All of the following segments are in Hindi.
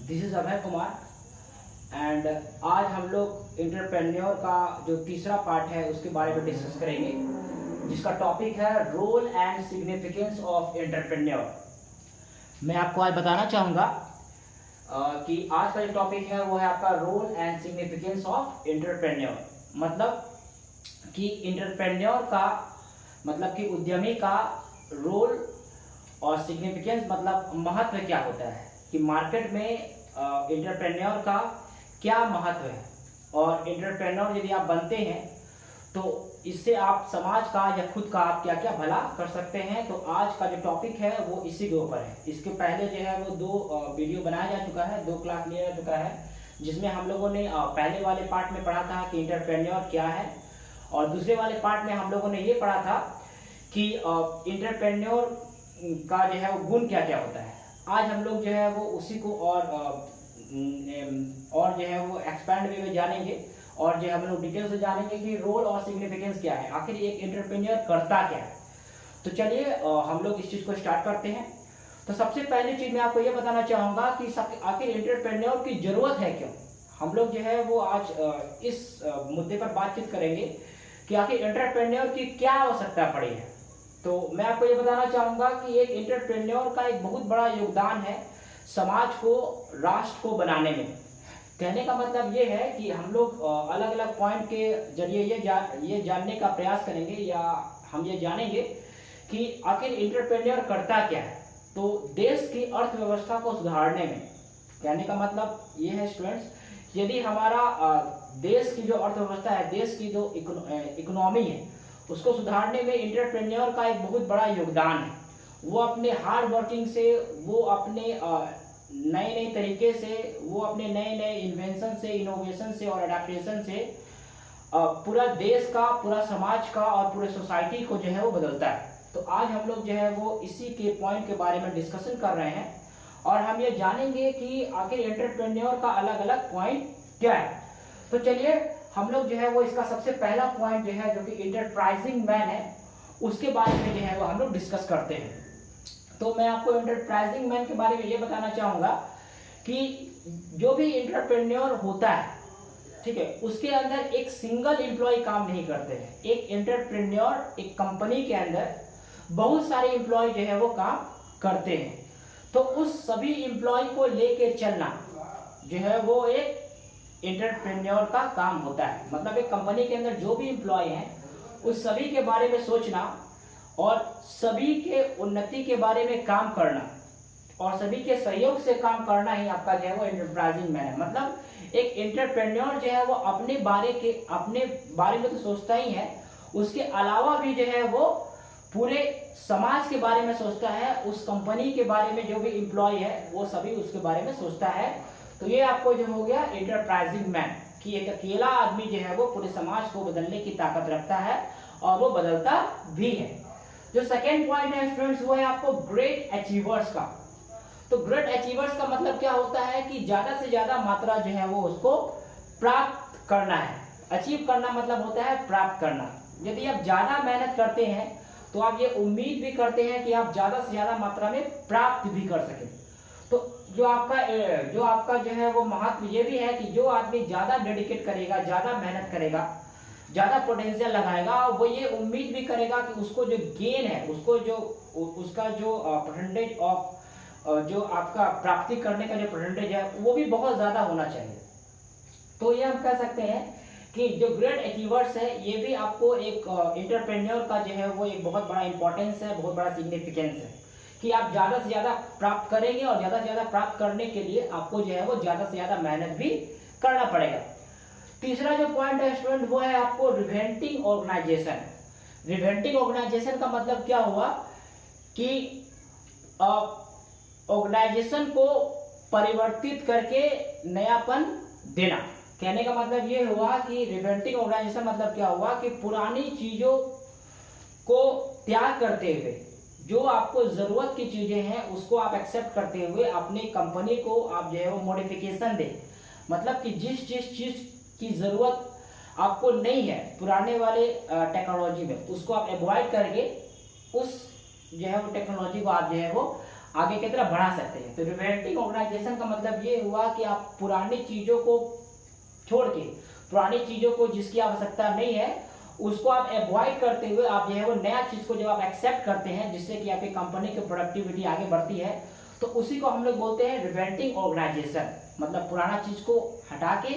This is Abhay Kumar and आज हम लोग इंटरप्रेन्योर का जो तीसरा पार्ट है उसके बारे में डिस्कस करेंगे, जिसका टॉपिक है role and significance of entrepreneur. मैं आपको आज बताना चाहूँगा कि आज का जो टॉपिक है वो है आपका role and significance of entrepreneur. मतलब कि इंटरप्रेन्योर का मतलब कि उद्यमी का रोल और सिग्निफिकेंस मतलब महत्व क्या होता है, कि मार्केट में इंटरप्रेन्योर का क्या महत्व है। और इंटरप्रेन्योर यदि आप बनते हैं तो इससे आप समाज का या खुद का आप क्या क्या भला कर सकते हैं। तो आज का जो टॉपिक है वो इसी के ऊपर है। इसके पहले जो है वो दो वीडियो बनाया जा चुका है, 2 क्लास लिया जा चुका है, जिसमें हम लोगों ने पहले वाले पार्ट में पढ़ा था कि इंटरप्रेन्योर क्या है, और दूसरे वाले पार्ट में हम लोगों ने ये पढ़ा था कि इंटरप्रेन्योर का जो है वो गुण क्या क्या होता है। आज हम लोग जो है वो उसी को और जो है वो एक्सपैंड वे में जानेंगे, और जो हम लोग डिटेल से जानेंगे कि रोल और सिग्निफिकेंस क्या है, आखिर एक इंटरप्रेन्योर करता क्या है। तो चलिए हम लोग इस चीज़ को स्टार्ट करते हैं। तो सबसे पहली चीज़ मैं आपको ये बताना चाहूँगा कि आखिर इंटरप्रेन्योर की ज़रूरत है क्यों। हम लोग जो है वो आज इस मुद्दे पर बातचीत करेंगे कि आखिर इंटरप्रेन्योर की क्या आवश्यकता पड़ी है। तो मैं आपको ये बताना चाहूँगा कि एक इंटरप्रेन्योर का एक बहुत बड़ा योगदान है समाज को, राष्ट्र को बनाने में। कहने का मतलब ये है कि हम लोग अलग अलग पॉइंट के जरिए ये जानने का प्रयास करेंगे, या हम ये जानेंगे कि आखिर इंटरप्रेन्योर करता क्या है। तो देश की अर्थव्यवस्था को सुधारने में, कहने का मतलब ये है स्टूडेंट्स, यदि हमारा देश की जो अर्थव्यवस्था है, देश की जो इकोनॉमी है, उसको सुधारने में इंटरप्रेन्योर का एक बहुत बड़ा योगदान है। वो अपने हार्ड वर्किंग से, वो अपने नए नए तरीके से, वो अपने नए नए इन्वेंशन से, इनोवेशन से और अडेप्टेशन से पूरा देश का, पूरा समाज का और पूरे सोसाइटी को जो है वो बदलता है। तो आज हम लोग जो है वो इसी के पॉइंट के बारे में डिस्कशन कर रहे हैं, और हम ये जानेंगे कि आखिर एंटरप्रेन्योर का अलग अलग पॉइंट क्या है। तो चलिए हम लोग जो है वो इसका सबसे पहला पॉइंट जो है, जो कि एंटरप्राइजिंग मैन है, उसके बारे में जो है वो हम लोग डिस्कस करते हैं। तो मैं आपको एंटरप्राइजिंग मैन के बारे में ये बताना चाहूँगा कि जो भी एंटरप्रेन्योर होता है, ठीक है, उसके अंदर एक सिंगल एम्प्लॉय काम नहीं करते हैं। एक एंटरप्रेन्योर एक कंपनी के अंदर बहुत सारे एम्प्लॉय जो है वो काम करते हैं। तो उस सभी एम्प्लॉय को लेके चलना जो है वो एक एंटरप्रेन्योर का काम होता है। मतलब एक कंपनी के अंदर जो भी एम्प्लॉय हैं उस सभी के बारे में सोचना और सभी के उन्नति के बारे में काम करना और सभी के सहयोग से काम करना ही आपका जो है वो एंटरप्राइजिंग मैन है। मतलब एक एंटरप्रेन्योर जो है वो अपने बारे में तो सोचता ही है, उसके अलावा भी जो है वो पूरे समाज के बारे में सोचता है, उस कंपनी के बारे में जो भी एम्प्लॉय है वो सभी उसके बारे में सोचता है। तो ये आपको जो हो गया एंटरप्राइजिंग मैन, कि एक अकेला आदमी जो है वो पूरे समाज को बदलने की ताकत रखता है और वो बदलता भी है। जो सेकेंड पॉइंट है स्टूडेंट्स वो है आपको ग्रेट अचीवर्स का। तो ग्रेट अचीवर्स का मतलब क्या होता है कि ज्यादा से ज्यादा मात्रा जो है वो उसको प्राप्त करना है। अचीव करना मतलब होता है प्राप्त करना। यदि आप ज्यादा मेहनत करते हैं तो आप ये उम्मीद भी करते हैं कि आप ज्यादा से ज्यादा मात्रा में प्राप्त भी कर सकें। तो जो आपका जो है वो महत्व ये भी है कि जो आदमी ज्यादा डेडिकेट करेगा, ज्यादा मेहनत करेगा, ज्यादा पोटेंशियल लगाएगा, वो ये उम्मीद भी करेगा कि उसको जो गेन है, उसका जो परसेंटेज ऑफ जो आपका प्राप्ति करने का जो परसेंटेज है वो भी बहुत ज्यादा होना चाहिए। तो ये हम कह सकते हैं कि जो ग्रेट अचीवर्स है ये भी आपको एक एंटरप्रेन्योर का जो है वो एक बहुत बड़ा इंपॉर्टेंस है, बहुत बड़ा सिग्निफिकेंस है, कि आप ज्यादा से ज्यादा प्राप्त करेंगे और ज्यादा से ज्यादा प्राप्त करने के लिए आपको जो है वो ज्यादा से ज्यादा मेहनत भी करना पड़ेगा। तीसरा जो पॉइंट है स्टूडेंट वो है आपको रिवेंटिंग ऑर्गेनाइजेशन। रिवेंटिंग ऑर्गेनाइजेशन का मतलब क्या हुआ कि ऑर्गेनाइजेशन को परिवर्तित करके नयापन देना। कहने का मतलब ये हुआ कि रिवेंटिंग ऑर्गेनाइजेशन मतलब क्या हुआ कि पुरानी चीजों को त्याग करते हुए जो आपको जरूरत की चीजें हैं उसको आप एक्सेप्ट करते हुए अपनी कंपनी को आप जो है वो मॉडिफिकेशन दें। मतलब कि जिस चीज की जरूरत आपको नहीं है पुराने वाले टेक्नोलॉजी में, उसको आप अवॉइड करके उस जो है वो टेक्नोलॉजी को आप जो है वो आगे की तरफ बढ़ा सकते हैं। तो रिवेंटिंग ऑर्गेनाइजेशन का मतलब ये हुआ कि आप पुरानी चीजों को छोड़ के, पुरानी चीजों को जिसकी आवश्यकता नहीं है उसको आप अवॉइड करते हुए आप जो है वो नया चीज को जब आप एक्सेप्ट करते हैं जिससे कि आपकी कंपनी की प्रोडक्टिविटी आगे बढ़ती है, तो उसी को हम लोग बोलते हैं रिवेंटिंग ऑर्गेनाइजेशन। मतलब पुराना चीज को हटा के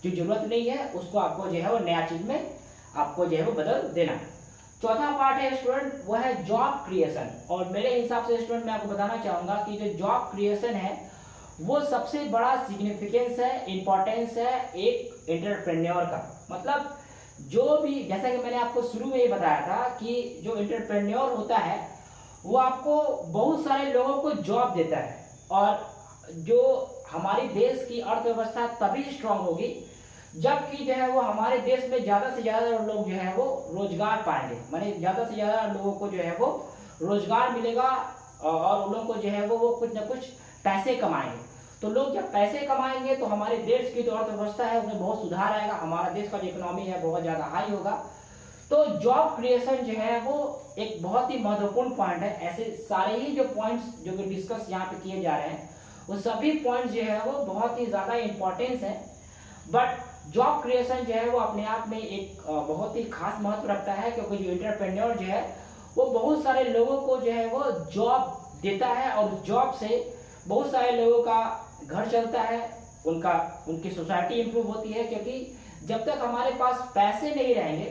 जो जरूरत नहीं है उसको आपको जो है वो नया चीज में आपको जो है वो बदल देना। चौथा पार्ट है स्टूडेंट, वो है जॉब क्रिएशन। और मेरे हिसाब से स्टूडेंट मैं आपको बताना चाहूंगा कि जो जॉब क्रिएशन है वो सबसे बड़ा सिग्निफिकेंस है, इंपॉर्टेंस है एक एंटरप्रेन्योर का। मतलब जो भी, जैसा कि मैंने आपको शुरू में ये बताया था कि जो एंटरप्रेन्योर होता है वो आपको बहुत सारे लोगों को जॉब देता है, और जो हमारी देश की अर्थव्यवस्था तभी स्ट्रांग होगी जबकि जो है वो हमारे देश में ज्यादा से ज्यादा लोग जो है वो रोजगार पाएंगे, माने ज्यादा से ज्यादा लोगों को जो है वो रोजगार मिलेगा और उन लोगों को जो है वो कुछ ना कुछ पैसे कमाएंगे। तो लोग जब पैसे कमाएंगे तो हमारे देश की जो अर्थव्यवस्था है उसमें बहुत सुधार आएगा, हमारा देश का जो इकोनॉमी है बहुत ज्यादा हाई होगा। तो जॉब क्रिएशन जो है वो एक बहुत ही महत्वपूर्ण पॉइंट है। ऐसे सारे ही जो पॉइंट्स जो कि डिस्कस यहाँ पे किए जा रहे हैं वो सभी पॉइंट्स जो है वो बहुत ही ज्यादा इंपॉर्टेंस है। बट जॉब क्रिएशन जो है वो अपने आप में एक बहुत ही खास महत्व रखता है, क्योंकि जो एंटरप्रेन्योर जो है वो बहुत सारे लोगों को जो है वो जॉब देता है और जॉब से बहुत सारे लोगों का घर चलता है, उनकी सोसाइटी इंप्रूव होती है। क्योंकि जब तक हमारे पास पैसे नहीं रहेंगे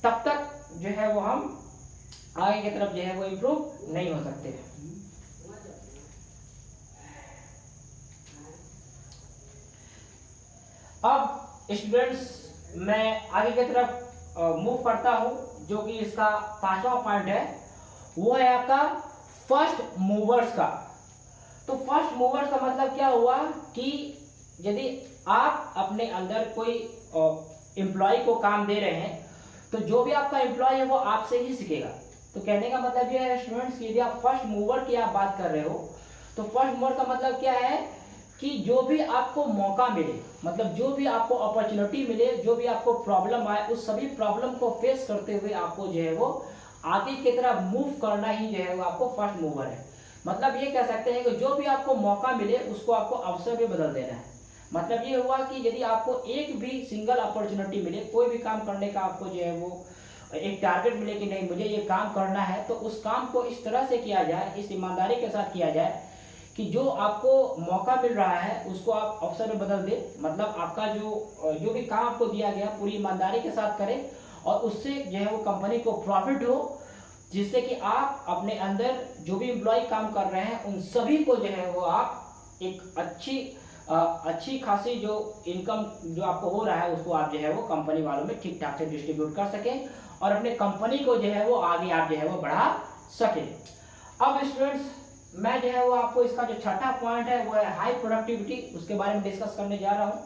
तब तक जो है वो हम आगे की तरफ जो है वो इंप्रूव नहीं हो सकते। अब स्टूडेंट्स मैं आगे की तरफ मूव करता हूं, जो कि इसका पांचवा पॉइंट है वो है आपका फर्स्ट मूवर्स का। तो फर्स्ट मूवर्स का मतलब क्या हुआ कि यदि आप अपने अंदर कोई एम्प्लॉय को काम दे रहे हैं तो जो भी आपका एम्प्लॉय है वो आपसे ही सीखेगा। तो कहने का मतलब यह है स्टूडेंट्स कि यदि आप फर्स्ट मूवर की आप बात कर रहे हो तो फर्स्ट मूवर का मतलब क्या है कि जो भी आपको मौका मिले, मतलब जो भी आपको अपॉर्चुनिटी मिले, जो भी आपको प्रॉब्लम आए, उस सभी प्रॉब्लम को फेस करते हुए आपको जो है वो आगे की तरफ मूव करना ही जो है वो आपको फर्स्ट मूवर है। मतलब ये कह सकते हैं कि जो भी आपको मौका मिले उसको आपको अवसर में बदल देना है। मतलब ये हुआ कि यदि आपको एक भी सिंगल अपॉर्चुनिटी मिले, कोई भी काम करने का आपको जो है वो एक टारगेट मिले कि नहीं मुझे ये काम करना है, तो उस काम को इस तरह से किया जाए, इस ईमानदारी के साथ किया जाए कि जो आपको मौका मिल रहा है उसको आप अवसर में बदल दे। मतलब आपका जो भी काम आपको दिया गया पूरी ईमानदारी के साथ करें और उससे जो है वो कंपनी को प्रॉफिट हो, जिससे कि आप अपने अंदर जो भी एम्प्लॉय काम कर रहे हैं उन सभी को जो है वो आप एक अच्छी खासी जो इनकम जो आपको हो रहा है उसको आप जो है वो कंपनी वालों में ठीक ठाक से डिस्ट्रीब्यूट कर सकें और अपने कंपनी को जो है वो आगे आप जो है वो बढ़ा सके। अब स्टूडेंट्स मैं जो है वो आपको इसका जो छठा पॉइंट है वो है हाई प्रोडक्टिविटी, उसके बारे में डिस्कस करने जा रहा हूँ।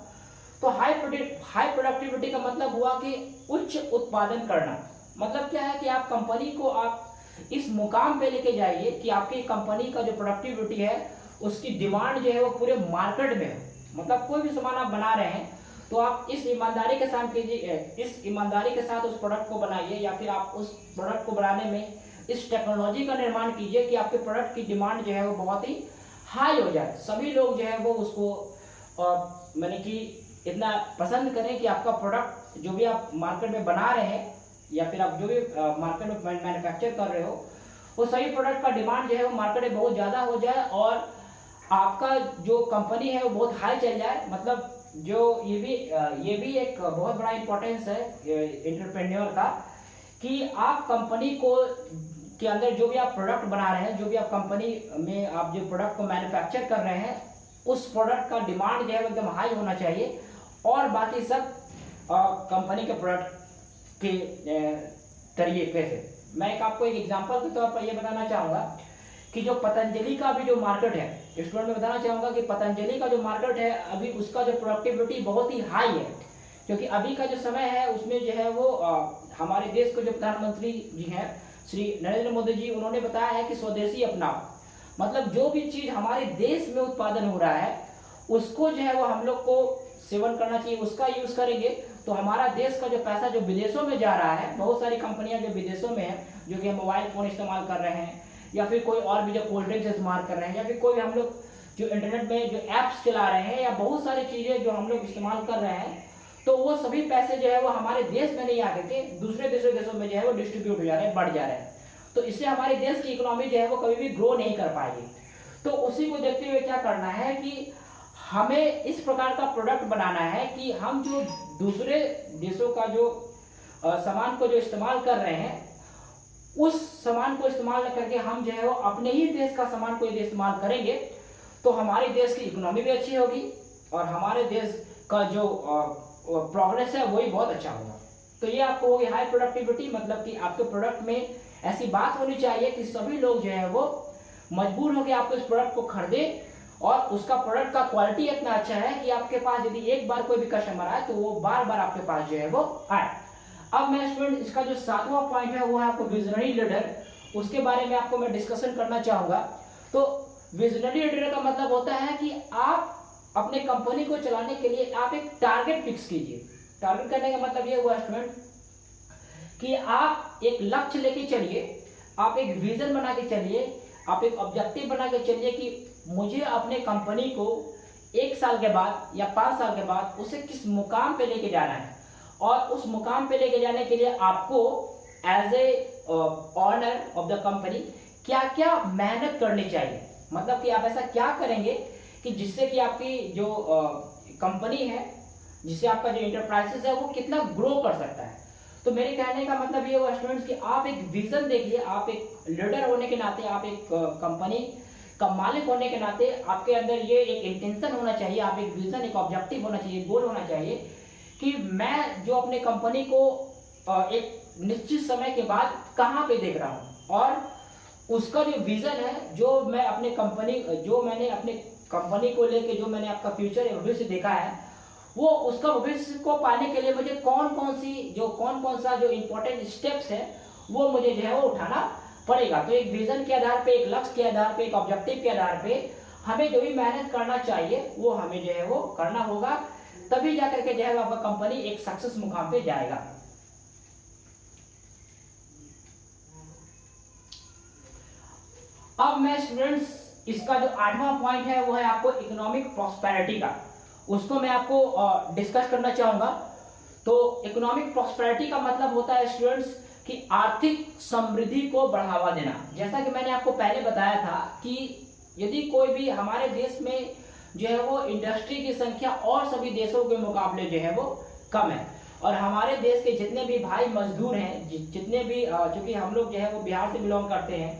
तो हाई प्रोडक्टिविटी का मतलब हुआ कि उच्च उत्पादन करना। मतलब क्या है कि आप कंपनी को आप इस मुकाम पे लेके जाइए कि आपकी कंपनी का जो प्रोडक्टिविटी है उसकी डिमांड जो है वो पूरे मार्केट में है। मतलब कोई भी सामान आप बना रहे हैं तो आप इस ईमानदारी के साथ कीजिए, इस ईमानदारी के साथ उस प्रोडक्ट को बनाइए, या फिर आप उस प्रोडक्ट को बनाने में इस टेक्नोलॉजी का निर्माण कीजिए कि आपके प्रोडक्ट की डिमांड जो है वो बहुत ही हाई हो जाए, सभी लोग जो है वो उसको मैंने कि इतना पसंद करें कि आपका प्रोडक्ट जो भी आप मार्केट में बना रहे हैं या फिर आप जो भी मार्केट में मैन्युफैक्चर कर रहे हो वो सही प्रोडक्ट का डिमांड जो है वो मार्केट में बहुत ज़्यादा हो जाए और आपका जो कंपनी है वो बहुत हाई चल जाए। मतलब जो ये भी एक बहुत बड़ा इंपॉर्टेंस है एंटरप्रेन्योर का कि आप कंपनी को के अंदर जो भी आप प्रोडक्ट बना रहे हैं, जो भी आप कंपनी में आप जो प्रोडक्ट को मैन्युफैक्चर कर रहे हैं उस प्रोडक्ट का डिमांड जो है एकदम हाई होना चाहिए और बाकी सब कंपनी के प्रोडक्ट के तरीके से। मैं आपको एक एग्जांपल के तौर पर यह बताना चाहूँगा कि जो पतंजलि का भी जो मार्केट है, स्टूडेंट में बताना चाहूँगा कि पतंजलि का जो मार्केट है अभी उसका जो प्रोडक्टिविटी बहुत ही हाई है, क्योंकि अभी का जो समय है उसमें जो है वो हमारे देश के जो प्रधानमंत्री जी हैं श्री नरेंद्र मोदी जी, उन्होंने बताया है कि स्वदेशी अपनाओ। मतलब जो भी चीज़ हमारे देश में उत्पादन हो रहा है उसको जो है वो हम लोग को सेवन करना चाहिए, उसका यूज़ करेंगे तो हमारा देश का जो पैसा जो विदेशों में जा रहा है, बहुत सारी कंपनियां जो विदेशों में हैं जो कि मोबाइल फ़ोन इस्तेमाल कर रहे हैं या फिर कोई और भी जो कोल्ड ड्रिंक्स इस्तेमाल कर रहे हैं, या फिर कोई भी हम लोग जो इंटरनेट में जो ऐप्स चला रहे हैं, या बहुत सारी चीज़ें जो हम लोग इस्तेमाल कर रहे हैं, तो वो सभी पैसे जो है वो हमारे देश में नहीं आते थे, दूसरे देशों में जो है वो डिस्ट्रीब्यूट हो जा रहे हैं, बढ़ जा रहे हैं। तो इससे हमारे देश की इकोनॉमी जो है वो कभी भी ग्रो नहीं कर पाएगी। तो उसी को देखते हुए क्या करना है कि हमें इस प्रकार का प्रोडक्ट बनाना है कि हम जो दूसरे देशों का जो सामान को जो इस्तेमाल कर रहे हैं, उस सामान को इस्तेमाल न करके हम जो है वो अपने ही देश का सामान को यदि इस्तेमाल करेंगे तो हमारे देश की इकोनॉमी भी अच्छी होगी और हमारे देश का जो प्रोग्रेस है वही बहुत अच्छा होगा। तो ये आपको होगी हाई प्रोडक्टिविटी, मतलब कि आपके प्रोडक्ट में ऐसी बात होनी चाहिए कि सभी लोग जो है वो मजबूर होकर आपको इस प्रोडक्ट को खरीदे और उसका प्रोडक्ट का क्वालिटी इतना अच्छा है कि आपके पास यदि एक बार कोई भी कस्टमर आए तो वो बार बार आपके पास जो है वो आए। अब मैं स्टूडेंट इसका जो 7वां पॉइंट है वो है आपको विजनरी लीडर, उसके बारे में आपको मैं डिस्कशन करना चाहूंगा। तो विजनरी लीडर का मतलब होता है कि आप अपने कंपनी को चलाने के लिए आप एक टारगेट फिक्स कीजिए। टारगेट करने का मतलब ये हुआ स्टूडेंट कि आप एक लक्ष्य लेके चलिए, आप एक विजन बना के चलिए, आप एक ऑब्जेक्टिव बना के चलिए कि मुझे अपने कंपनी को 1 साल के बाद या 5 साल के बाद उसे किस मुकाम पे लेके जाना है, और उस मुकाम पे लेके जाने के लिए आपको as a owner of the company क्या क्या मेहनत करनी चाहिए। मतलब कि आप ऐसा क्या करेंगे कि जिससे कि आपकी जो कंपनी है, जिससे आपका जो इंटरप्राइजेस है वो कितना ग्रो कर सकता है। तो मेरे कहने का मतलब ये हुआ स्टूडेंट्स कि आप एक विजन देखिए, आप एक लीडर होने के नाते, आप एक कंपनी का मालिक होने के नाते आपके अंदर ये एक इंटेंशन होना चाहिए, आप एक विजन, एक ऑब्जेक्टिव होना चाहिए, गोल होना चाहिए कि मैं जो अपने कंपनी को एक निश्चित समय के बाद कहाँ पे देख रहा हूँ, और उसका जो विजन है, जो मैं अपने कंपनी, जो मैंने अपने कंपनी को लेके जो मैंने आपका फ्यूचर या भविष्य देखा है, वो उसका भविष्य को पाने के लिए मुझे कौन कौन सा जो इम्पोर्टेंट स्टेप्स है वो मुझे जो है वो उठाना पड़ेगा। तो एक विजन के आधार पे, एक लक्ष्य के आधार पे, एक ऑब्जेक्टिव के आधार पे हमें जो भी मेहनत करना चाहिए वो हमें जो है वो करना होगा, तभी जाकर के जो है आपका कंपनी एक सक्सेस मुकाम पे जाएगा। अब मैं स्टूडेंट्स इसका जो 8वां पॉइंट है वो है आपको इकोनॉमिक प्रॉस्पेरिटी का, उसको मैं आपको डिस्कस करना चाहूंगा। तो इकोनॉमिक प्रॉस्पेरिटी का मतलब होता है स्टूडेंट्स कि आर्थिक समृद्धि को बढ़ावा देना। जैसा कि मैंने आपको पहले बताया था कि यदि कोई भी हमारे देश में जो है वो इंडस्ट्री की संख्या और सभी देशों के मुकाबले जो है वो कम है, और हमारे देश के जितने भी भाई मजदूर हैं, जितने भी चूंकि हम लोग जो है वो बिहार से बिलोंग करते हैं,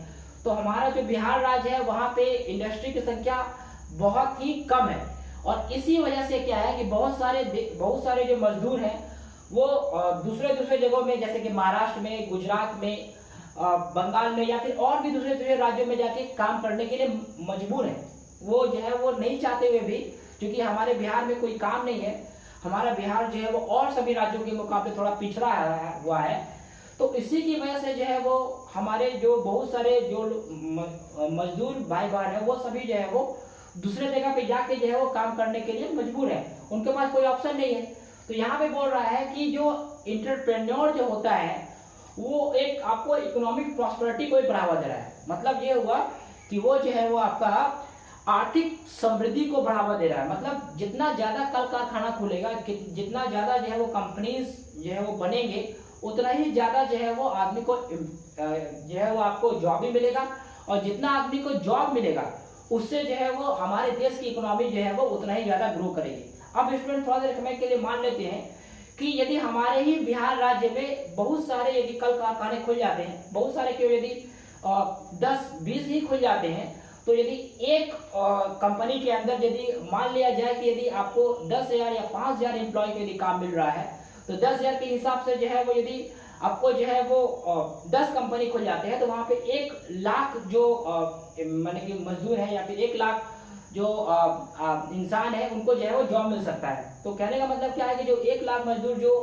तो हमारा जो बिहार राज्य है वहाँ पे इंडस्ट्री की संख्या बहुत ही कम है, और इसी वजह से क्या है कि बहुत सारे जो मजदूर हैं वो दूसरे जगहों में, जैसे कि महाराष्ट्र में, गुजरात में, बंगाल में, या फिर और भी दूसरे राज्यों में जाके काम करने के लिए मजबूर हैं। वो जो है वो नहीं चाहते हुए भी, क्योंकि हमारे बिहार में कोई काम नहीं है, हमारा बिहार जो है वो और सभी राज्यों के मुकाबले थोड़ा पिछड़ा हुआ है, तो इसी की वजह से जो है वो हमारे जो बहुत सारे जो मजदूर भाई बहन है वो सभी जो है वो दूसरे जगह पे जाके जो है वो काम करने के लिए मजबूर है, उनके पास कोई ऑप्शन नहीं है। तो यहाँ पे बोल रहा है कि जो एंटरप्रेन्योर जो होता है वो एक आपको इकोनॉमिक प्रॉस्पेरिटी को ही बढ़ावा दे रहा है। मतलब ये हुआ कि वो जो है वो आपका आर्थिक समृद्धि को बढ़ावा दे रहा है। मतलब जितना ज्यादा कल कारखाना खुलेगा, जितना ज्यादा जो है वो कंपनीज जो है वो बनेंगे, उतना ही ज्यादा जो है वो आदमी को जो है वो आपको जॉब भी मिलेगा, और जितना आदमी को जॉब मिलेगा उससे जो है वो हमारे देश की इकोनॉमी जो है वो उतना ही ज्यादा ग्रो करेगी। अब स्टूडेंट थोड़ा देर समय के लिए मान लेते हैं कि यदि हमारे ही बिहार राज्य में बहुत सारे यदि कल कारखाने खुल जाते हैं, बहुत सारे क्यों, यदि 10-20 ही खुल जाते हैं, तो यदि एक कंपनी के अंदर यदि मान लिया जाए कि यदि आपको 10,000 या 5,000 एम्प्लॉय को यदि काम मिल रहा है, तो 10,000 के हिसाब से जो है वो यदि आपको जो है वो 10 कंपनी खुल जाते हैं, तो वहां पे 1 लाख जो माने कि मजदूर है या फिर 1 लाख जो इंसान है उनको जो है वो जॉब मिल सकता है। तो कहने का मतलब क्या है कि जो 1 लाख मजदूर जो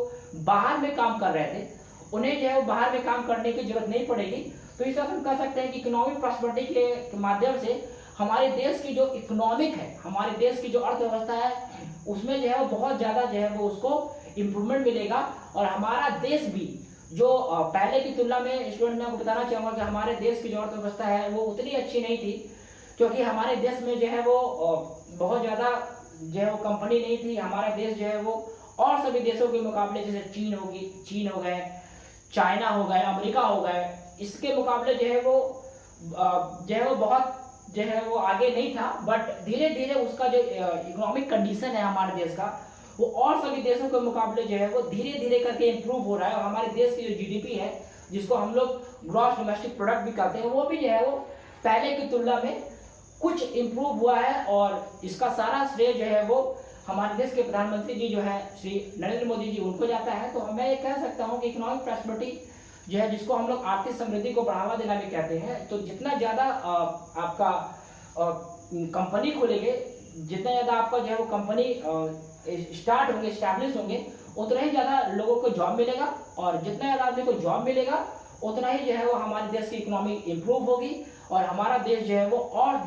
बाहर में काम कर रहे थे, उन्हें जो है वो बाहर में काम करने की जरूरत नहीं पड़ेगी। तो इस हम कह सकते हैं कि इकोनॉमिक प्रॉस्पेरिटी के माध्यम से हमारे देश की जो इकोनॉमिक है, हमारे देश की जो अर्थव्यवस्था है, उसमें जो है वो बहुत ज्यादा जो है वो उसको इम्प्रूवमेंट मिलेगा, और हमारा देश भी जो पहले की तुलना में स्टूडेंट मैं आपको बताना चाहूँगा कि हमारे देश की जो अर्थव्यवस्था है वो उतनी अच्छी नहीं थी, क्योंकि हमारे देश में जो है वो बहुत ज़्यादा जो है वो कंपनी नहीं थी। हमारा देश जो है वो और सभी देशों के मुकाबले, जैसे चीन हो गए, चाइना हो गए, अमेरिका हो गए, इसके मुकाबले जो है वो बहुत जो है वो आगे नहीं था। बट धीरे धीरे उसका जो इकोनॉमिक कंडीशन है हमारे देश का, वो और सभी देशों के मुकाबले जो है वो धीरे धीरे करके इम्प्रूव हो रहा है। और हमारे देश की जो जीडीपी है, जिसको हम लोग ग्रॉस डोमेस्टिक प्रोडक्ट भी कहते हैं, वो भी जो है वो पहले की तुलना में कुछ इम्प्रूव हुआ है। और इसका सारा श्रेय जो है वो हमारे देश के प्रधानमंत्री जी जो है श्री नरेंद्र मोदी जी, उनको जाता है। तो मैं ये कह सकता हूँ कि इकोनॉमिक प्रॉस्पेरिटी जो है, जिसको हम लोग आर्थिक समृद्धि को बढ़ावा देना भी कहते हैं, तो जितना ज़्यादा आपका कंपनी खोलेंगे, जितना ज़्यादा आपका जो है वो कंपनी स्टार्ट होंगे, स्टैब्लिश होंगे, उतना ही ज़्यादा लोगों को जॉब मिलेगा। और जितना ज़्यादा आदमी को जॉब मिलेगा, उतना ही जो है वो हमारे देश की इकोनॉमी इम्प्रूव होगी। और हमारा देश जो है वो, और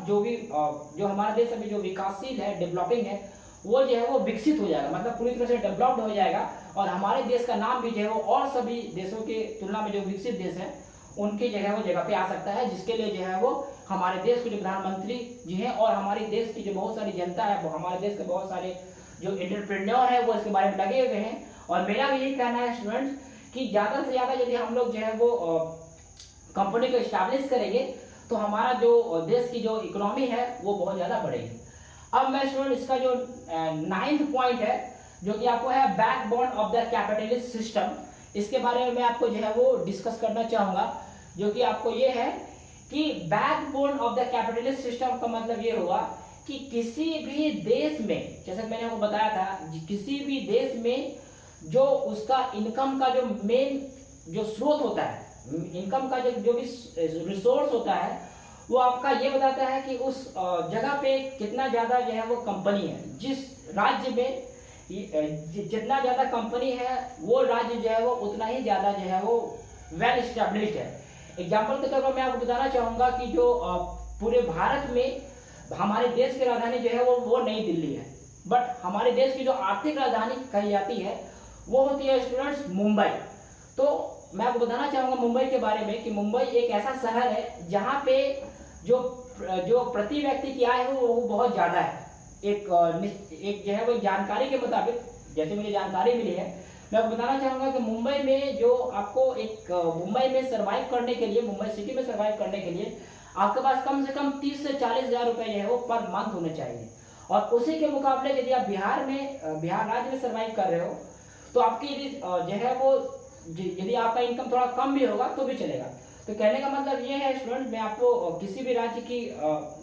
जो हमारा देश अभी जो विकासशील है, डेवलपिंग है, वो जो है वो विकसित हो जाएगा, मतलब पूरी तरह से डेवलप्ड हो जाएगा। और हमारे देश का नाम भी जो है वो और सभी देशों के तुलना में जो विकसित देश हैं उनकी जगह वो जगह पे आ सकता है। जिसके लिए जो है वो हमारे देश के जो प्रधानमंत्री जी हैं और हमारे देश की जो बहुत सारी जनता है, वो हमारे देश के बहुत सारे जो एंटरप्रेन्योर है वो इसके बारे में लगे हुए हैं। और मेरा भी यही कहना है स्टूडेंट्स कि ज़्यादा से ज़्यादा यदि हम लोग जो है वो कंपनी को इस्टेब्लिश करेंगे, तो हमारा जो देश की जो इकोनॉमी है वो बहुत ज़्यादा बढ़ेगी। अब मैं स्टूडेंट इसका जो 9th पॉइंट है, जो कि आपको है backbone of the capitalist system, इसके बारे में मैं आपको जो है वो डिस्कस करना चाहूँगा। जो कि आपको ये है कि backbone of the capitalist system का मतलब ये हुआ कि किसी भी देश में, जैसे मैंने आपको बताया था, किसी भी देश में जो उसका इनकम का जो मेन जो स्रोत होता है, इनकम का जो भी रिसोर्स होता है, वो आपका ये बताता है कि उस जगह पे कितना ज़्यादा जो है वो कंपनी है। जिस राज्य में जितना ज़्यादा कंपनी है, वो राज्य जो है वो उतना ही ज़्यादा जो है वो वेल एस्टेब्लिश्ड है। एग्जाम्पल के तौर पर मैं आपको बताना चाहूँगा कि जो पूरे भारत में हमारे देश की राजधानी जो है वो नई दिल्ली है। बट हमारे देश की जो आर्थिक राजधानी कही जाती है वो होती है स्टूडेंट्स मुंबई। तो मैं आपको बताना चाहूँगा मुंबई के बारे में कि मुंबई एक ऐसा शहर है जहाँ पे जो प्रति व्यक्ति की आय है वो बहुत ज़्यादा है। एक जो है वो जानकारी के मुताबिक, जैसे मुझे जानकारी मिली है, मैं आपको बताना चाहूँगा कि मुंबई में जो आपको मुंबई में सर्वाइव करने के लिए, मुंबई सिटी में सर्वाइव करने के लिए आपके पास कम से कम 30 से 40 हज़ार रुपये जो है वो पर मंथ होने चाहिए। और उसी के मुकाबले यदि आप बिहार राज्य में सर्वाइव कर रहे हो, तो आपकी यदि जो है वो यदि आपका इनकम थोड़ा कम भी होगा तो भी चलेगा। तो कहने का मतलब ये है स्टूडेंट, मैं आपको किसी भी राज्य की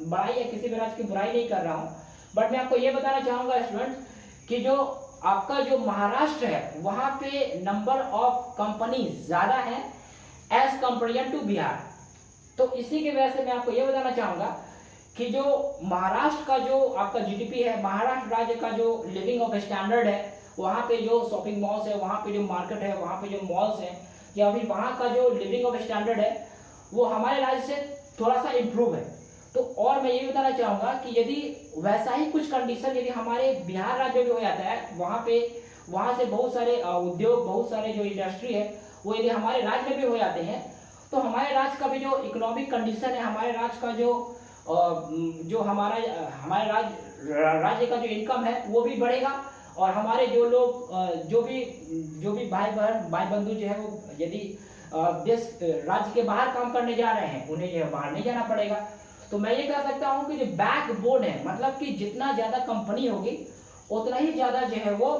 बड़ाई या किसी भी राज्य की बुराई नहीं कर रहा हूँ, बट मैं आपको ये बताना चाहूँगा स्टूडेंट कि जो आपका जो महाराष्ट्र है, वहाँ पे नंबर ऑफ कंपनी ज़्यादा है एज कंपेरियन टू बिहार। तो इसी की वजह से मैं आपको ये बताना चाहूँगा कि जो महाराष्ट्र का जो आपका जीडीपी है, महाराष्ट्र राज्य का जो लिविंग ऑफ स्टैंडर्ड है, वहाँ पे जो शॉपिंग मॉल्स है, वहाँ पे जो मार्केट है, वहाँ पे जो मॉल्स हैं, या फिर वहाँ का जो लिविंग ऑफ स्टैंडर्ड है, वो हमारे राज्य से थोड़ा सा इम्प्रूव है। तो और मैं ये बताना चाहूँगा कि यदि वैसा ही कुछ कंडीशन यदि हमारे बिहार राज्य में हो जाता है, वहाँ से बहुत सारे उद्योग, बहुत सारे जो इंडस्ट्री है, वो यदि हमारे राज्य में भी हो जाते हैं, तो हमारे राज्य का भी जो इकोनॉमिक कंडीशन है, हमारे राज्य का जो हमारे राज्य का जो इनकम है वो भी बढ़ेगा। और हमारे जो लोग जो भी भाई बंधु जो है वो यदि देश राज्य के बाहर काम करने जा रहे हैं, उन्हें जो बाहर नहीं जाना पड़ेगा। तो मैं ये कह सकता हूँ कि जो बैकबोन है, मतलब कि जितना ज़्यादा कंपनी होगी उतना ही ज़्यादा जो है वो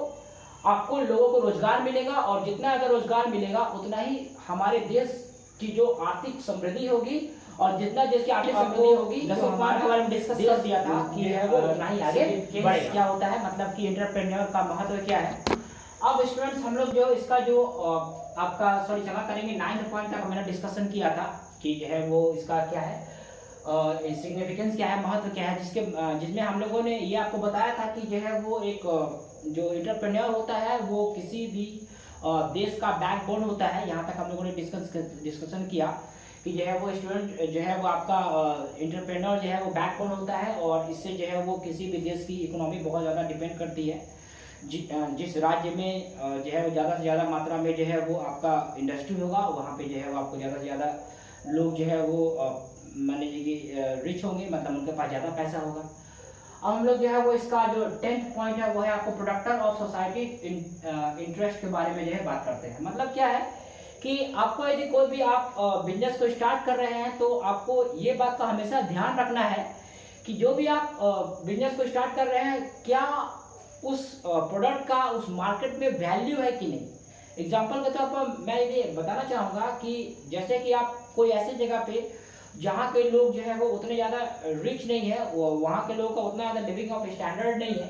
आपको लोगों को रोजगार मिलेगा, और जितना ज़्यादा रोजगार मिलेगा उतना ही हमारे देश की जो आर्थिक समृद्धि होगी, और जितना देश की आर्थिक समृद्धि होगी, जो हमारे के बारे में डिस्कस कर दिया था कि है वो उतना ही आगे बढ़ेगा। क्या होता है, मतलब कि एंटरप्रेन्योर का महत्व क्या है। अब स्टूडेंट्स हम लोग जो इसका जो आपका क्षमा करेंगे 9th पॉइंट तक मैंने डिस्कशन किया था कि जो है वो इसका क्या है सिग्निफिकेंस क्या है, महत्व क्या है, जिसमें हम लोगों ने ये आपको बताया था कि जो है वो एक जो एंटरप्रेन्योर होता है वो किसी भी देश का बैकबोन होता है। यहाँ तक हम लोगों ने डिस्कशन किया कि जो है वो स्टूडेंट जो है वो आपका एंटरप्रेन्योर जो है वो बैकबोन होता है, और इससे जो है वो किसी भी देश की इकोनॉमी बहुत ज़्यादा डिपेंड करती है। जिस राज्य में जो है वो ज़्यादा से ज़्यादा मात्रा में जो है वो आपका इंडस्ट्री होगा, वहाँ पे जो है वो आपको ज़्यादा से ज़्यादा लोग जो है वो मान लीजिए कि रिच होंगे, मतलब उनके पास ज़्यादा पैसा होगा। अब हम लोग जो है वो इसका जो 10th पॉइंट है वो है आपको प्रोडक्टर ऑफ सोसाइटी इंटरेस्ट के बारे में जो है बात करते हैं। मतलब क्या है कि आपको यदि कोई भी आप बिजनेस को स्टार्ट कर रहे हैं तो आपको ये बात का हमेशा ध्यान रखना है कि जो भी आप बिजनेस को स्टार्ट कर रहे हैं, क्या उस प्रोडक्ट का उस मार्केट में वैल्यू है कि नहीं। एग्जाम्पल के तौर पर मैं ये बताना चाहूँगा कि जैसे कि आप कोई ऐसी जगह पे जहाँ के लोग जो है वो उतने ज़्यादा रिच नहीं है, वहाँ के लोगों का उतना ज़्यादा लिविंग ऑफ स्टैंडर्ड नहीं है,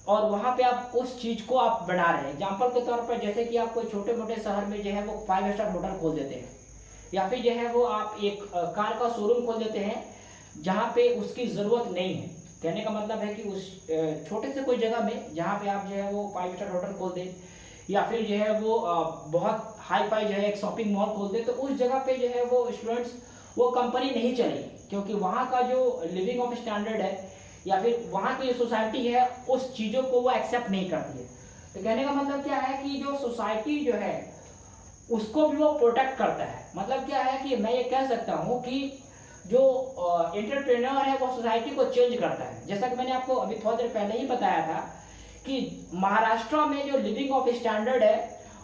और वहाँ पे आप उस चीज़ को आप बना रहे हैं। एग्जाम्पल के तौर पर जैसे कि आप कोई छोटे मोटे शहर में जो है वो 5 स्टार होटल खोल देते हैं, या फिर जो है वो आप एक कार का शोरूम खोल देते हैं जहाँ पे उसकी ज़रूरत नहीं है। कहने का मतलब है कि उस छोटे से कोई जगह में जहाँ पे आप जो है वो 5 स्टार होटल खोल दें, या फिर जो है वो बहुत हाई फाई जो है एक शॉपिंग मॉल खोल दे, तो उस जगह पे जो है वो स्टूडेंट्स वो कंपनी नहीं चलेगी, क्योंकि वहाँ का जो लिविंग ऑफ स्टैंडर्ड है या फिर वहाँ की जो सोसाइटी है उस चीज़ों को वो एक्सेप्ट नहीं करती है। तो कहने का मतलब क्या है कि जो सोसाइटी जो है उसको भी वो प्रोटेक्ट करता है। मतलब क्या है कि मैं ये कह सकता हूँ कि जो एंटरप्रेन्योर है वो सोसाइटी को चेंज करता है। जैसा कि मैंने आपको अभी थोड़ा देर पहले ही बताया था कि महाराष्ट्र में जो लिविंग ऑफ स्टैंडर्ड है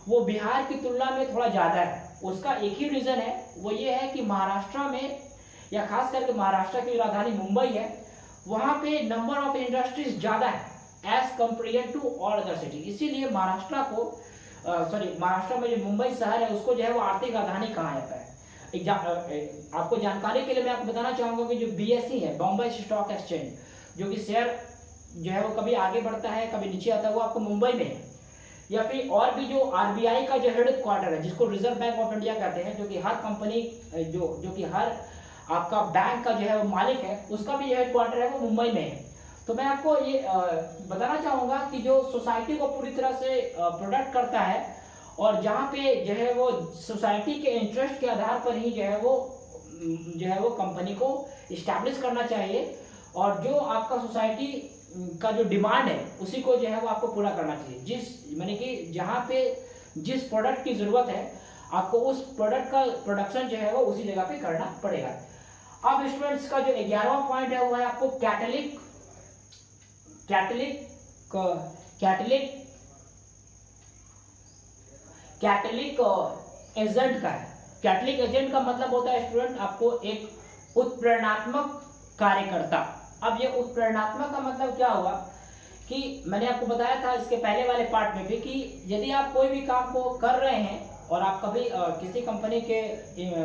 वो बिहार की तुलना में थोड़ा ज़्यादा है। उसका एक ही रीज़न है, वो ये है कि महाराष्ट्र में, या खास करके महाराष्ट्र की राजधानी मुंबई है, वहाँ पे नंबर ऑफ इंडस्ट्रीज ज़्यादा है as compare to all other city. इसीलिए महाराष्ट्र को महाराष्ट्र में जो मुंबई शहर है उसको जो है वो आर्थिक राजधानी कहा जाता है। आपको जानकारी के लिए मैं आपको बताना चाहूँगा कि जो BSE है, बॉम्बे स्टॉक एक्सचेंज, जो कि शेयर जो है वो कभी आगे बढ़ता है कभी नीचे आता है, वो आपको मुंबई में है। या फिर और भी जो RBI का जो हेड क्वार्टर है, जिसको रिजर्व बैंक ऑफ इंडिया कहते हैं, जो कि हर कंपनी जो कि हर आपका बैंक का जो है वो मालिक है, उसका भी हेड क्वार्टर है वो मुंबई में है। तो मैं आपको ये बताना चाहूँगा कि जो सोसाइटी को पूरी तरह से प्रोटेक्ट करता है, और जहाँ पे जो है वो सोसाइटी के इंटरेस्ट के आधार पर ही जो है वो कंपनी को इस्टेब्लिश करना चाहिए, और जो आपका सोसाइटी का जो डिमांड है उसी को जो है वो आपको पूरा करना चाहिए। जिस माने कि जहाँ पे जिस प्रोडक्ट की ज़रूरत है आपको उस प्रोडक्ट का प्रोडक्शन जो है वो उसी जगह पे करना पड़ेगा। अब स्टूडेंट्स का जो 11वां पॉइंट है वो है आपको कैटलिक एजेंट का है। कैटलिक एजेंट का मतलब होता है स्टूडेंट आपको एक उत्प्रेरणात्मक कार्यकर्ता। अब ये उत्प्रेरणात्मक का मतलब क्या हुआ कि मैंने आपको बताया था इसके पहले वाले पार्ट में भी कि यदि आप कोई भी काम को कर रहे हैं और आप कभी किसी कंपनी के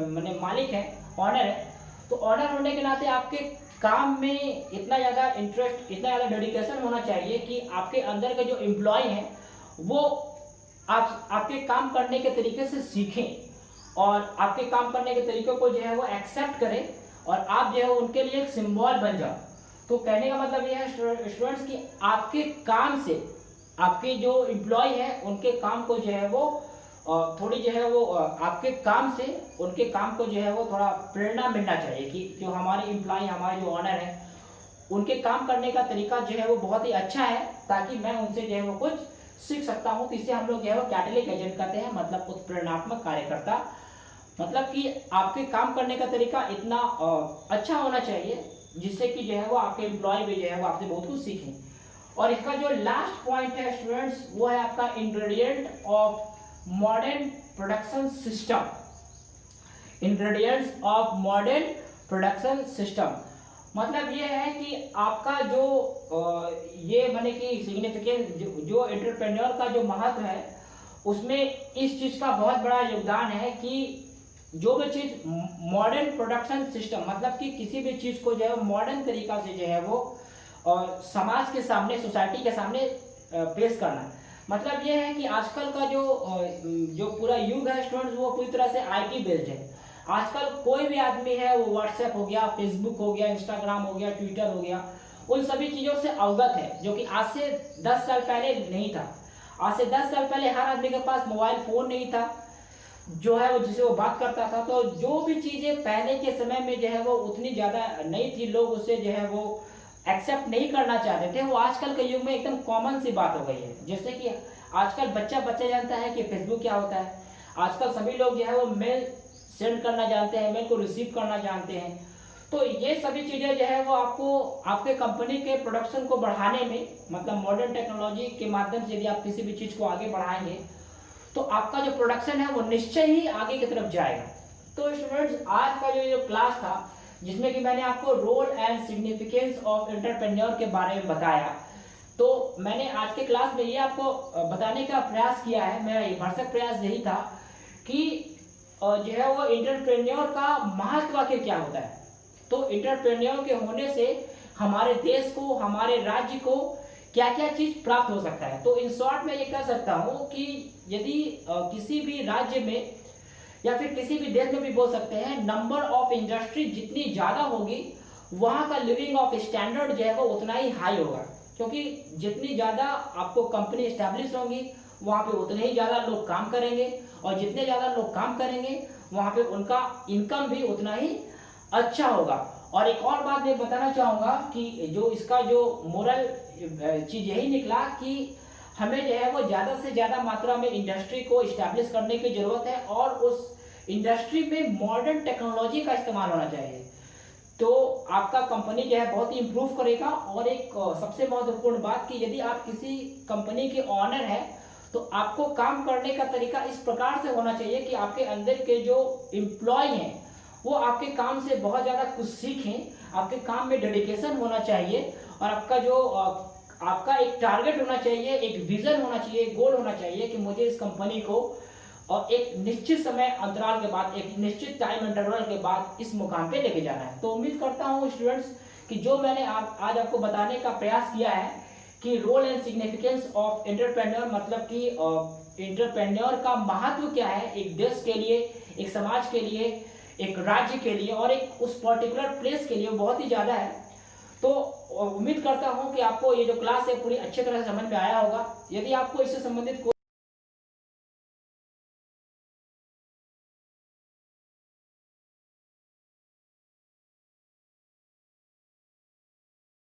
माने मालिक हैं, ऑनर है, तो ऑनर होने के नाते आपके काम में इतना ज़्यादा इंटरेस्ट, इतना ज़्यादा डेडिकेशन होना चाहिए कि आपके अंदर के जो एम्प्लॉय हैं वो आपके काम करने के तरीके से सीखें और आपके काम करने के तरीके को जो है वो एक्सेप्ट करें, और आप जो है उनके लिए एक सिंबल बन जाओ। तो कहने का मतलब ये है स्टूडेंट्स कि आपके काम से आपके जो एम्प्लॉय हैं उनके काम को जो है वो थोड़ी जो है वो आपके काम से उनके काम को जो है वो थोड़ा प्रेरणा मिलना चाहिए कि जो हमारे एम्प्लॉय, हमारे जो ऑनर हैं, उनके काम करने का तरीका जो है वो बहुत ही अच्छा है, ताकि मैं उनसे जो है वो कुछ सीख सकता हूँ। तो इसे हम लोग जो है वो कैटलिक एजेंट कहते हैं, मतलब उत्प्रेरणात्मक कार्यकर्ता। मतलब कि आपके काम करने का तरीका इतना अच्छा होना चाहिए जिससे कि जो है वो आपके एम्प्लॉय भी जो है वो आपसे बहुत कुछ सीखें। और इसका जो लास्ट पॉइंट है स्टूडेंट्स वो है आपका ingredient of modern production system. Ingredients of modern production system मतलब ये है कि आपका जो ये माने कि सिग्निफिकेंस जो एंटरप्रेन्योर का जो महत्व है उसमें इस चीज का बहुत बड़ा योगदान है कि जो भी चीज मॉडर्न प्रोडक्शन सिस्टम मतलब कि किसी भी चीज को जो है मॉडर्न तरीका से जो है वो समाज के सामने, सोसाइटी के सामने पेश करना। मतलब ये है कि आजकल का जो पूरा युग है स्टूडेंट्स वो पूरी तरह से IT बेस्ड है। आजकल कोई भी आदमी है वो व्हाट्सएप हो गया, फेसबुक हो गया, इंस्टाग्राम हो गया, ट्विटर हो गया, उन सभी चीज़ों से अवगत है, जो कि आज से 10 साल पहले नहीं था। आज से 10 साल पहले हर आदमी के पास मोबाइल फ़ोन नहीं था जो है वो जिसे वो बात करता था। तो जो भी चीज़ें पहले के समय में जो है वो उतनी ज़्यादा नहीं थी, लोग उससे जो है वो एक्सेप्ट नहीं करना चाहते थे, वो आजकल के युग में एकदम कॉमन सी बात हो गई है। जैसे कि आजकल बच्चा जानता है कि फेसबुक क्या होता है। आजकल सभी लोग जो है वो मेल सेंड करना जानते हैं, मेल को रिसीव करना जानते हैं। तो ये सभी चीजें जो है वो आपको आपके कंपनी के प्रोडक्शन को बढ़ाने में, मतलब मॉडर्न टेक्नोलॉजी के माध्यम से यदि आप किसी भी चीज को आगे बढ़ाएंगे तो आपका जो प्रोडक्शन है वो निश्चय ही आगे की तरफ जाएगा। तो स्टूडेंट्स, आज का जो क्लास था जिसमें कि मैंने आपको role and significance of entrepreneur के बारे में बताया, तो मैंने आज के क्लास में ये आपको बताने का प्रयास किया है, मेरा ये भरसक प्रयास यही था कि जो है वो एंटरप्रेन्योर का महत्व आखिर क्या होता है। तो एंटरप्रेन्योर के होने से हमारे देश को, हमारे राज्य को क्या क्या चीज प्राप्त हो सकता है। तो इन शॉर्ट में ये कह सकता हूँ कि यदि किसी भी राज्य में या फिर किसी भी देश में भी बोल सकते हैं, नंबर ऑफ इंडस्ट्री जितनी ज्यादा होगी वहां का लिविंग ऑफ स्टैंडर्ड जो है वो उतना ही हाई होगा, क्योंकि जितनी ज्यादा आपको कंपनी स्टैब्लिश होंगी वहां पे उतने ही ज्यादा लोग काम करेंगे, और जितने ज्यादा लोग काम करेंगे वहां पे उनका इनकम भी उतना ही अच्छा होगा। और एक और बात मैं बताना चाहूंगा कि जो इसका जो मोरल चीज यही निकला कि हमें जो है वो ज्यादा से ज्यादा मात्रा में इंडस्ट्री को इस्टेब्लिश करने की जरूरत है, और उस इंडस्ट्री में मॉडर्न टेक्नोलॉजी का इस्तेमाल होना चाहिए। तो आपका कंपनी जो है बहुत ही इंप्रूव करेगा। और एक सबसे महत्वपूर्ण बात कि यदि आप किसी कंपनी के ऑनर हैं तो आपको काम करने का तरीका इस प्रकार से होना चाहिए कि आपके अंदर के जो एम्प्लॉय हैं वो आपके काम से बहुत ज्यादा कुछ सीखें, आपके काम में डेडिकेशन होना चाहिए, और आपका एक टारगेट होना चाहिए, एक विजन होना चाहिए, एक गोल होना चाहिए कि मुझे इस कंपनी को और एक निश्चित समय अंतराल के बाद, एक निश्चित टाइम इंटरवल के बाद इस मुकाम पे लेके जाना है। तो उम्मीद करता हूँ स्टूडेंट्स कि जो मैंने आज आपको बताने का प्रयास किया है कि role and significance of entrepreneur, मतलब कि एंटरप्रेन्योर का महत्व क्या है एक देश के लिए, एक समाज के लिए, एक राज्य के लिए, और एक उस पर्टिकुलर प्लेस के लिए बहुत ही ज्यादा है। तो उम्मीद करता हूं कि आपको ये जो क्लास है पूरी अच्छी तरह से समझ में आया होगा। यदि आपको इससे संबंधित